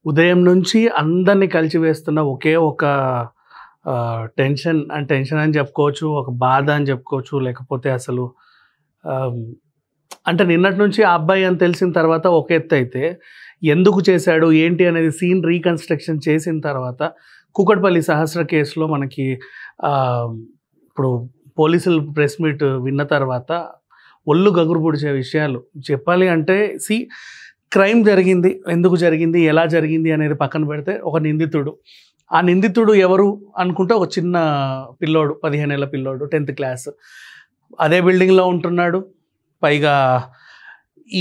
ఉదయం నుంచి అందరిని కలిచివేస్తున్న ఒకే ఒక టెన్షన్ అని చెప్పుకోవచ్చు. ఒక బాధ అని చెప్పుకోవచ్చు. లేకపోతే అసలు ఆహ్, అంటే నిన్నటి నుంచి ఆ అబ్బాయి అని తెలిసిన తర్వాత ఒక ఎత్తయితే, ఎందుకు చేశాడు, ఏంటి అనేది సీన్ రీకన్‌స్ట్రక్షన్ చేసిన తర్వాత, కూకట్పల్లి సహస్ర కేసులో మనకి ఆహ్, ఇప్పుడు పోలీసులు ప్రెస్ మీట్ విన్న తర్వాత ఒళ్ళు గగురు పొడిచే విషయాలు చెప్పాలి అంటే క్రైమ్ జరిగింది. ఎందుకు జరిగింది? ఎలా జరిగింది? అనేది పక్కన పెడితే ఒక నిందితుడు. ఆ నిందితుడు ఎవరు అనుకుంటే ఒక చిన్న పిల్లోడు, 15 ఏళ్ల పిల్లోడు, 10థ్ క్లాస్. అదే బిల్డింగ్‌లో ఉంటున్నాడు. పైగా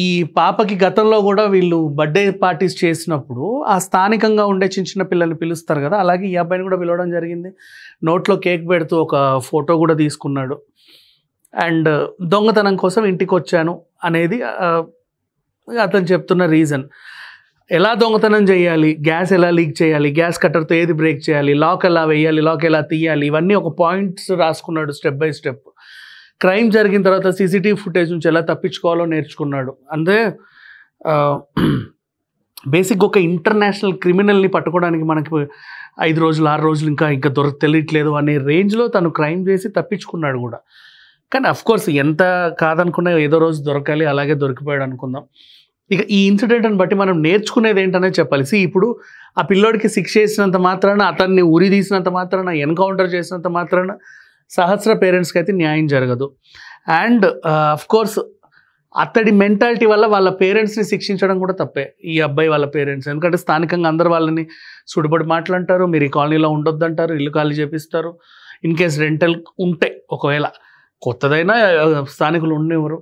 ఈ పాపకి గతంలో గూడా వీళ్ళు బర్త్‌డే పార్టీస్ చేసినప్పుడు ఆ స్థానికంగా ఉండే చిన్న చిన్న పిల్లల్ని పిలుస్తారు గదా! అలాగే ఈ అబ్బాయిని గూడా పిలవడం జరిగింది. నోట్లో కేక్ పెడుతూ ఒక ఫోటో గూడా తీసుకున్నాడు. అండ్ దొంగతనం కోసం ఇంటికొచ్చాను అనేది అతను చెప్తున్న రీజన్. ఎలా దొంగతనం చేయాలి, గ్యాస్ ఎలా లీక్ చేయాలి, గ్యాస్ కట్టర్తో ఏది బ్రేక్ చేయాలి, లాక్ ఎలా వేయాలి, లాక్ ఎలా తీయాలి, ఇవన్నీ ఒక పాయింట్స్ రాసుకున్నాడు స్టెప్ బై స్టెప్. క్రైమ్ జరిగిన తర్వాత సీసీటీవీ ఫుటేజ్ నుంచి ఎలా తప్పించుకోవాలో నేర్చుకున్నాడు. అంటే బేసిక్గా ఒక ఇంటర్నేషనల్ క్రిమినల్ని పట్టుకోవడానికి మనకి 5 రోజులు 6 రోజులు ఇంకా తెలియట్లేదు అనే రేంజ్లో తను క్రైమ్ చేసి తప్పించుకున్నాడు కూడా. కానీ అఫ్కోర్స్ ఎంత కాదనుకున్నా ఏదో రోజు దొరకాలి, అలాగే దొరికిపోయాడు అనుకుందాం. ఇక ఈ ఇన్సిడెంట్ని బట్టి మనం నేర్చుకునేది ఏంటనేది చెప్పాలి. ఇప్పుడు ఆ పిల్లోడికి శిక్ష చేసినంత మాత్రాన, అతన్ని ఉరి తీసినంత మాత్రాన, ఎన్కౌంటర్ చేసినంత మాత్రాన సహస్ర పేరెంట్స్కి అయితే న్యాయం జరగదు. అండ్ అఫ్కోర్స్ అతడి మెంటాలిటీ వల్ల వాళ్ళ పేరెంట్స్ని శిక్షించడం కూడా తప్పే, ఈ అబ్బాయి వాళ్ళ పేరెంట్స్. ఎందుకంటే స్థానికంగా అందరు వాళ్ళని సుడిపడి మాట్లాంటారు, మీరు ఈ కాలనీలో ఉండొద్దంటారు, ఇల్లు ఖాళీ చేపిస్తారు. ఇన్ కేస్ రెంటల్ ఉంటే, ఒకవేళ కొత్తదైనా స్థానికులు ఉండేవారు.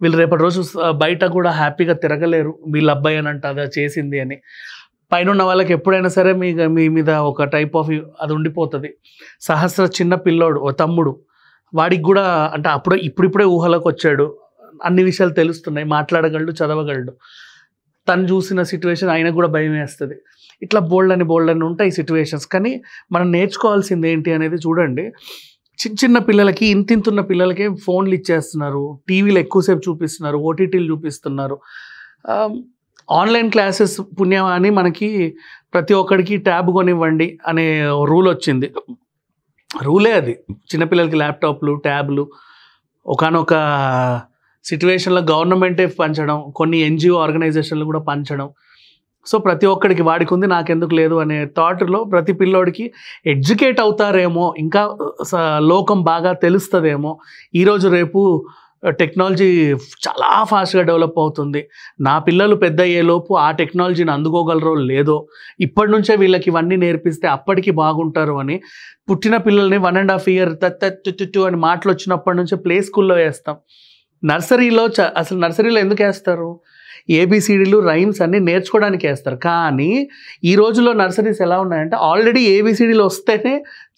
వీళ్ళు రేపటి రోజు బయట కూడా హ్యాపీగా తిరగలేరు, వీళ్ళ అబ్బాయి అని అంట అదా చేసింది అని. పైన ఉన్న వాళ్ళకి ఎప్పుడైనా సరే మీ మీద ఒక టైప్ ఆఫ్ అది ఉండిపోతుంది. సహస్ర చిన్న పిల్లోడు, ఓ తమ్ముడు, వాడికి కూడా అంటే ఇప్పుడిప్పుడే ఊహలోకి వచ్చాడు, అన్ని విషయాలు తెలుస్తున్నాయి, మాట్లాడగలడు, చదవగలడు. తను చూసిన సిచ్యువేషన్ ఆయనకు కూడా భయం వేస్తుంది. ఇట్లా బోల్డ్ అని ఉంటాయి సిచ్యువేషన్స్. కానీ మనం నేర్చుకోవాల్సింది ఏంటి అనేది చూడండి. చిన్న పిల్లలకి, ఇంతింతున్న పిల్లలకి ఫోన్లు ఇచ్చేస్తున్నారు, టీవీలు ఎక్కువసేపు చూపిస్తున్నారు, ఓటీటీలు చూపిస్తున్నారు. ఆన్లైన్ క్లాసెస్ పుణ్యమా అని మనకి ప్రతి ఒక్కడికి ట్యాబ్ కొనివ్వండి అనే రూల్ వచ్చింది. రూలే అది. చిన్నపిల్లలకి ల్యాప్టాప్లు, ట్యాబ్లు ఒకానొక సిచ్యువేషన్లో గవర్నమెంటే పంచడం, కొన్ని ఎన్జిఓ ఆర్గనైజేషన్లు కూడా పంచడం. సో ప్రతి ఒక్కడికి వాడికి ఉంది నాకెందుకు లేదు అనే థాట్లో ప్రతి పిల్లోడికి ఎడ్యుకేట్ అవుతారేమో, ఇంకా లోకం బాగా తెలుస్తుందేమో. ఈరోజు రేపు టెక్నాలజీ చాలా ఫాస్ట్గా డెవలప్ అవుతుంది. నా పిల్లలు పెద్ద అయ్యేలోపు ఆ టెక్నాలజీని అందుకోగలరో లేదో, ఇప్పటి నుంచే వీళ్ళకి ఇవన్నీ నేర్పిస్తే అప్పటికి బాగుంటారు అని పుట్టిన పిల్లల్ని 1.5 year తత్తు అని మాటలు వచ్చినప్పటి నుంచే ప్లే స్కూల్లో వేస్తాం. నర్సరీలో అసలు నర్సరీలో ఎందుకు వేస్తారు? ఏబిసిడీలు, రైమ్స్ అన్నీ నేర్చుకోవడానికి వేస్తారు. కానీ ఈ రోజుల్లో నర్సరీస్ ఎలా ఉన్నాయంటే ఆల్రెడీ ఏబిసిడీలు వస్తేనే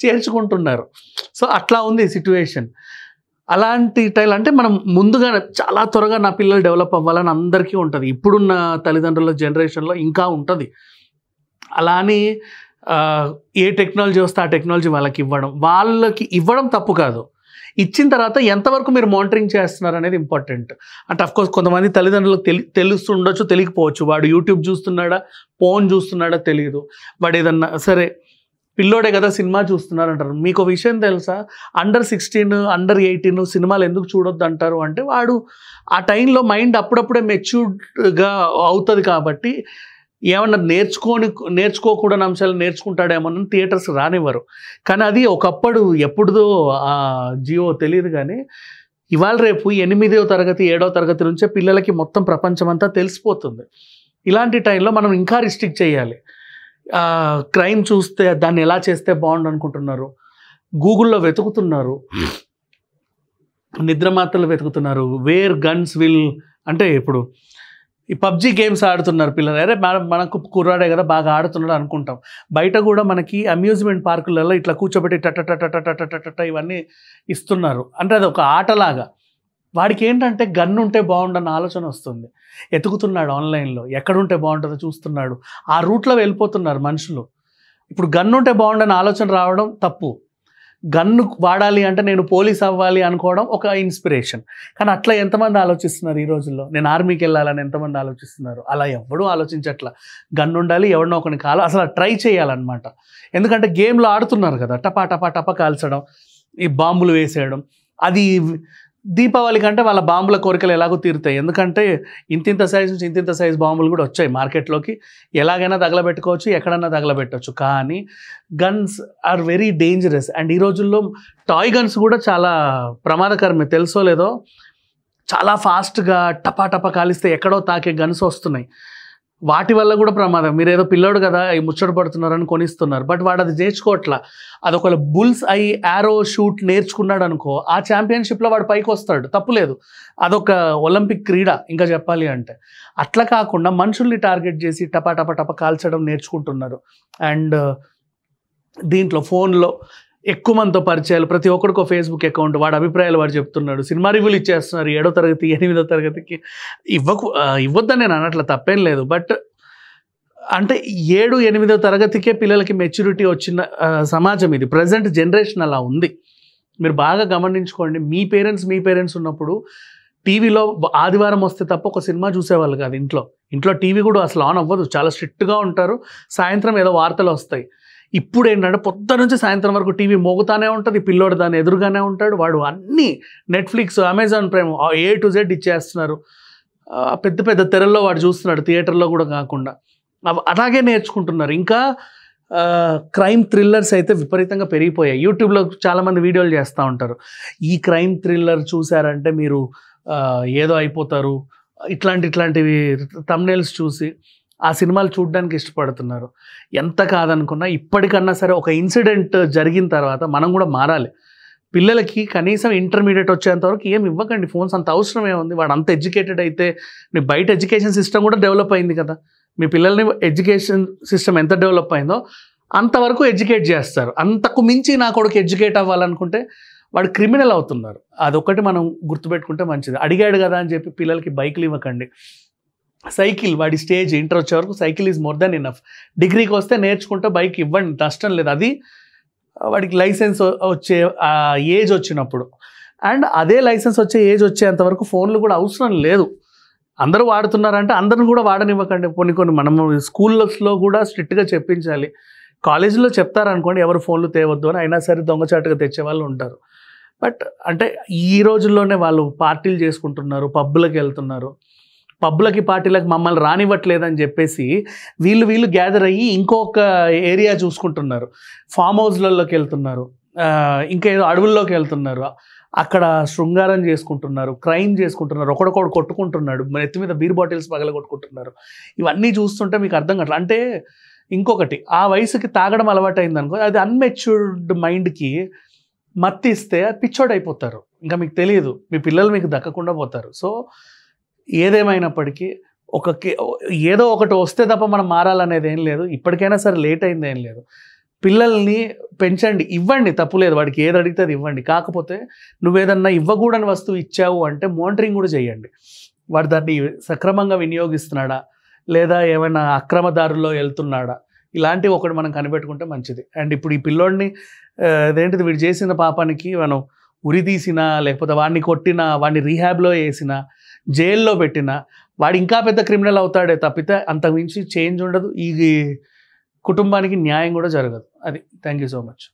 చేర్చుకుంటున్నారు. సో అట్లా ఉంది సిచ్యువేషన్. అలాంటి టైం అంటే మనం ముందుగా చాలా త్వరగా నా పిల్లలు డెవలప్ అవ్వాలని అందరికీ ఉంటుంది. ఇప్పుడున్న తల్లిదండ్రుల జనరేషన్లో ఇంకా ఉంటుంది. అలా అని ఏ టెక్నాలజీ వస్తే ఆ టెక్నాలజీ వాళ్ళకి ఇవ్వడం తప్పు కాదు. ఇచ్చిన తర్వాత ఎంతవరకు మీరు మానిటరింగ్ చేస్తున్నారు అనేది ఇంపార్టెంట్. అంటే అఫ్కోర్స్ కొంతమంది తల్లిదండ్రులకు తెలుస్తుండొచ్చు, తెలియకపోవచ్చు. వాడు యూట్యూబ్ చూస్తున్నాడా, ఫోన్ చూస్తున్నాడా తెలియదు. వాడు ఏదన్నా సరే పిల్లోడే కదా సినిమా చూస్తున్నారు అంటారు. మీకు విషయం తెలుసా, Under 16, Under 18 సినిమాలు ఎందుకు చూడొద్దు అంటారు అంటే, వాడు ఆ టైంలో మైండ్ అప్పుడప్పుడే మెచ్యూర్డ్గా అవుతుంది కాబట్టి ఏమన్నా నేర్చుకోకూడని అంశాలు నేర్చుకుంటాడేమో థియేటర్స్ రానివ్వరు. కానీ అది ఒకప్పుడు ఎప్పుడుదో ఆ జియో తెలియదు. కానీ ఇవాళ రేపు 8వ తరగతి 7వ తరగతి నుంచే పిల్లలకి మొత్తం ప్రపంచం అంతా తెలిసిపోతుంది. ఇలాంటి టైంలో మనం ఇంకా రిస్ట్రిక్ట్ చేయాలి. క్రైమ్ చూస్తే దాన్ని ఎలా చేస్తే బాగుండు అనుకుంటున్నారు, గూగుల్లో వెతుకుతున్నారు, నిద్రమాత్రలు వెతుకుతున్నారు, వేర్ గన్స్ విల్ అంటే ఇప్పుడు ఈ పబ్జీ గేమ్స్ ఆడుతున్నారు పిల్లలు. అరే మనకు కుర్రాడే కదా బాగా ఆడుతున్నాడు అనుకుంటాం. బయట కూడా మనకి అమ్యూజ్మెంట్ పార్కులలో ఇట్లా కూర్చోబెట్టి టట ఇవన్నీ ఇస్తున్నారు. అంటే అది ఒక ఆటలాగా. వాడికి ఏంటంటే గన్ ఉంటే బాగుండన్న ఆలోచన వస్తుంది. ఎతుకుతున్నాడు ఆన్లైన్లో, ఎక్కడుంటే బాగుంటుందో చూస్తున్నాడు. ఆ రూట్లో వెళ్ళిపోతున్నారు మనుషులు. ఇప్పుడు గన్ ఉంటే బాగుండన్న ఆలోచన రావడం తప్పు. గన్ను వాడాలి అంటే నేను పోలీస్ అవ్వాలి అనుకోవడం ఒక ఇన్స్పిరేషన్. కానీ అట్లా ఎంతమంది ఆలోచిస్తున్నారు ఈ రోజుల్లో? నేను ఆర్మీకి వెళ్ళాలని ఎంతమంది ఆలోచిస్తున్నారు? అలా ఎవ్వడూ ఆలోచించట్లా. గన్ ఉండాలి, ఎవరినో ఒకరిని అసలు ట్రై చేయాలన్నమాట. ఎందుకంటే గేమ్లో ఆడుతున్నారు కదా, టపా టపా టపా కాల్చడం, ఈ బాంబులు వేసేయడం. అది దీపావళి కంటే వాళ్ళ బాంబుల కోరికలు ఎలాగో తీరుతాయి. ఎందుకంటే ఇంతింత సైజు నుంచి ఇంతింత సైజు బాంబులు కూడా వచ్చాయి మార్కెట్లోకి. ఎలాగైనా తగలబెట్టుకోవచ్చు, ఎక్కడన్నా తగలబెట్టవచ్చు. కానీ guns are very dangerous. And ఈ రోజుల్లో టాయ్ గన్స్ కూడా చాలా ప్రమాదకరమే, తెలుసో లేదో. చాలా ఫాస్ట్గా టపా టపా కాలిస్తే ఎక్కడో తాకే గన్స్ వస్తున్నాయి. వాటి వల్ల కూడా ప్రమాదం. మీరు ఏదో పిల్లోడు కదా ఈ ముచ్చట పడుతున్నారని కొనిస్తున్నారు, బట్ వాడు అది నేర్చుకోవట్లా. అదొక బుల్స్ ఐ యారో షూట్ నేర్చుకున్నాడు అనుకో, ఆ ఛాంపియన్షిప్లో వాడు పైకి వస్తాడు, తప్పులేదు. అదొక ఒలింపిక్ క్రీడ ఇంకా చెప్పాలి అంటే. అట్లా కాకుండా మనుషుల్ని టార్గెట్ చేసి టపా టపా టపా కాల్చడం నేర్చుకుంటున్నారు. అండ్ దీంట్లో ఫోన్లో ఎక్కువ మందితో పరిచయాలు, ప్రతి ఒక్కడికో ఫేస్బుక్ అకౌంట్, వాడి అభిప్రాయాలు వాడు చెప్తున్నాడు. సినిమా రివ్యూలు ఇచ్చేస్తున్నారు 7వ తరగతి 8వ తరగతికి. ఇవ్వద్దని నేను అనట్లా, తప్పేం లేదు. బట్ అంటే 7, 8వ తరగతికే పిల్లలకి మెచ్యూరిటీ వచ్చిన సమాజం ఇది. ప్రజెంట్ జనరేషన్ అలా ఉంది. మీరు బాగా గమనించుకోండి. మీ పేరెంట్స్ ఉన్నప్పుడు టీవీలో ఆదివారం వస్తే తప్ప ఒక సినిమా చూసేవాళ్ళు కాదు. ఇంట్లో టీవీ కూడా అసలు ఆన్ అవ్వదు, చాలా స్ట్రిక్ట్గా ఉంటారు. సాయంత్రం ఏదో వార్తలు వస్తాయి. ఇప్పుడు ఏంటంటే పొద్దున నుంచి సాయంత్రం వరకు టీవీ మోగుతానే ఉంటుంది, పిల్లోడు దాన్ని ఎదురుగానే ఉంటాడు. వాడు అన్నీ Netflix, Amazon prime A to Z ఇచ్చేస్తున్నారు. పెద్ద పెద్ద తెరల్లో వాడు చూస్తున్నాడు, థియేటర్లో కూడా కాకుండా. అలాగే నేర్చుకుంటున్నారు. ఇంకా క్రైమ్ థ్రిల్లర్స్ అయితే విపరీతంగా పెరిగిపోయాయి. యూట్యూబ్లో చాలామంది వీడియోలు చేస్తూ ఉంటారు. ఈ క్రైమ్ థ్రిల్లర్ చూసారంటే మీరు ఏదో అయిపోతారు, ఇట్లాంటివి థంబ్నెయిల్స్ చూసి ఆ సినిమాలు చూడడానికి ఇష్టపడుతున్నారు. ఎంత కాదనుకున్నా ఇప్పటికన్నా సరే ఒక ఇన్సిడెంట్ జరిగిన తర్వాత మనం కూడా మారాలి. పిల్లలకి కనీసం ఇంటర్మీడియట్ వచ్చేంత వరకు ఏం ఇవ్వకండి ఫోన్స్. అంత అవసరం ఏముంది? వాడు అంత ఎడ్యుకేటెడ్ అయితే, మీ బయట ఎడ్యుకేషన్ సిస్టమ్ కూడా డెవలప్ అయింది కదా. మీ పిల్లల్ని ఎడ్యుకేషన్ సిస్టమ్ ఎంత డెవలప్ అయిందో అంతవరకు ఎడ్యుకేట్ చేస్తారు. అంతకు మించి నా కొడుకు ఎడ్యుకేట్ అవ్వాలనుకుంటే వాడు క్రిమినల్ అవుతున్నారు. అదొకటి మనం గుర్తుపెట్టుకుంటే మంచిది. అడిగాడు కదా అని చెప్పి పిల్లలకి బైక్లు ఇవ్వకండి. సైకిల్, వాడి స్టేజ్ ఇంటర్ వచ్చే వరకు cycle is more than enough. డిగ్రీకి వస్తే నేర్చుకుంటే బైక్ ఇవ్వండి, నష్టం లేదు. అది వాడికి లైసెన్స్ వచ్చే ఏజ్ వచ్చినప్పుడు. అండ్ అదే లైసెన్స్ వచ్చే ఏజ్ వచ్చేంత వరకు ఫోన్లు కూడా అవసరం లేదు. అందరూ వాడుతున్నారంటే అందరిని కూడా వాడనివ్వకండి. కొన్ని మనము స్కూల్స్లో కూడా స్ట్రిక్ట్గా చెప్పించాలి. కాలేజీలో చెప్తారనుకోండి ఎవరు ఫోన్లు తేవద్దు అని, అయినా సరే దొంగచాటుగా తెచ్చే వాళ్ళు ఉంటారు. బట్ అంటే ఈ రోజుల్లోనే వాళ్ళు పార్టీలు చేసుకుంటున్నారు, పబ్బులకు వెళ్తున్నారు. పబ్బులకి పార్టీలకు మమ్మల్ని రానివ్వట్లేదని చెప్పేసి వీళ్ళు గ్యాదర్ అయ్యి ఇంకొక ఏరియా చూసుకుంటున్నారు. ఫామ్ హౌస్లలోకి వెళ్తున్నారు, ఇంకా ఏదో అడవుల్లోకి వెళ్తున్నారు. అక్కడ శృంగారం చేసుకుంటున్నారు, క్రైమ్ చేసుకుంటున్నారు, ఒకడొకడు కొట్టుకుంటున్నాడు, ఎత్తి మీద బీర్ బాటిల్స్ పగల కొట్టుకుంటున్నారు. ఇవన్నీ చూస్తుంటే మీకు అర్థం కావట్లేదు. అంటే ఇంకొకటి, ఆ వయసుకి తాగడం అలవాటైంది అనుకో, అది అన్మెచ్యూర్డ్ మైండ్కి మత్తిస్తే పిచ్చోడైపోతారు. ఇంకా మీకు తెలియదు, మీ పిల్లలు మీకు దక్కకుండా పోతారు. సో ఏదేమైనప్పటికీ ఏదో ఒకటి వస్తే తప్ప మనం మారాలనేది ఏం లేదు. ఇప్పటికైనా సరే లేట్ అయింది ఏం లేదు. పిల్లల్ని పెంచండి, ఇవ్వండి, తప్పులేదు. వాడికి ఏది అడిగితే అది ఇవ్వండి. కాకపోతే నువ్వేదన్నా ఇవ్వకూడని వస్తువు ఇచ్చావు అంటే మానిటరింగ్ కూడా చేయండి. వాడు దాన్ని సక్రమంగా వినియోగిస్తున్నాడా లేదా ఏమైనా అక్రమదారుల్లో వెళ్తున్నాడా, ఇలాంటివి ఒకటి మనం కనిపెట్టుకుంటే మంచిది. అండ్ ఇప్పుడు ఈ పిల్లోడిని అదేంటిది వీడు చేసిన పాపానికి మనం ఉరి తీసినా, లేకపోతే వాడిని కొట్టినా, వాడిని రీహాబ్లో వేసినా, జైల్లో పెట్టినా వాడు ఇంకా పెద్ద క్రిమినల్ అవుతాడే తప్పితే అంతకుమించి చేంజ్ ఉండదు. ఈ కుటుంబానికి న్యాయం కూడా జరగదు. అది. Thank you so much.